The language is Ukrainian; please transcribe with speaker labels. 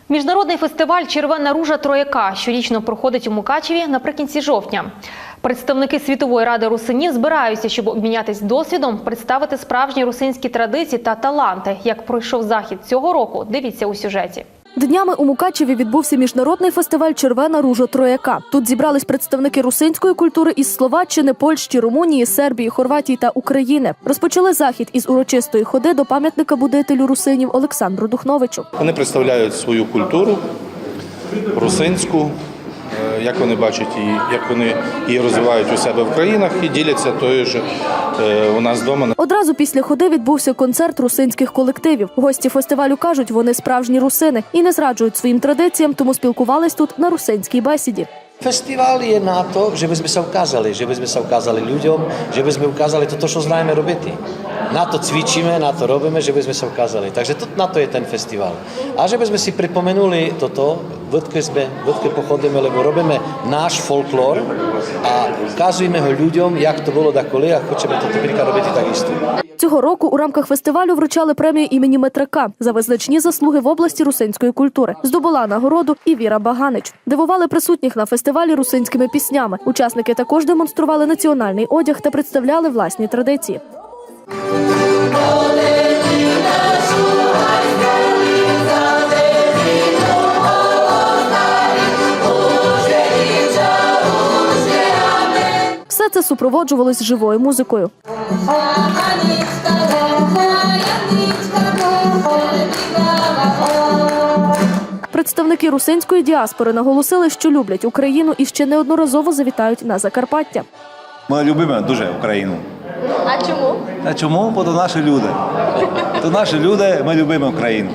Speaker 1: Міжнародний фестиваль «Червона ружа Трояка» щорічно проходить у Мукачеві наприкінці жовтня. Представники Світової ради русинів збираються, щоб обмінятись досвідом, представити справжні русинські традиції та таланти. Як пройшов захід цього року, дивіться у сюжеті.
Speaker 2: Днями у Мукачеві відбувся міжнародний фестиваль «Червона ружа Трояка». Тут зібрались представники русинської культури із Словаччини, Польщі, Румунії, Сербії, Хорватії та України. Розпочали захід із урочистої ходи до пам'ятника будителю русинів Олександру Духновичу.
Speaker 3: Вони представляють свою культуру русинську, як вони бачать її, як вони її розвивають у себе в країнах і діляться тою ж у нас вдома.
Speaker 2: Одразу після ходи відбувся концерт русинських колективів. Гості фестивалю кажуть, вони справжні русини і не зраджують своїм традиціям, тому спілкувались тут на русинській бесіді.
Speaker 4: Фестивал є на то, щоб ми се вказали людям, щоб ми вказали то, що знаємо робити. На то цвічимо, на то робимо, щоб ми се вказали. Takže тут на то є ten фестивал. А щоб ми си припоминули то, витки походимо, лебо робимо наш фольклор, а вказуємо його людям, як то було доколи, а хочемо то тепер робити так істо.
Speaker 2: Цього року у рамках фестивалю вручали премію імені Метрака за визначні заслуги в області русинської культури. Здобула нагороду і Віра Баганич. Дивували присутніх на фестивалі русинськими піснями. Учасники також демонстрували національний одяг та представляли власні традиції. Все це супроводжувалось живою музикою. Представники русинської діаспори наголосили, що люблять Україну і ще неодноразово завітають на Закарпаття.
Speaker 5: Ми любимо дуже Україну.
Speaker 2: А чому?
Speaker 5: А чому? Бо то наші люди. То наші люди, ми любимо Україну.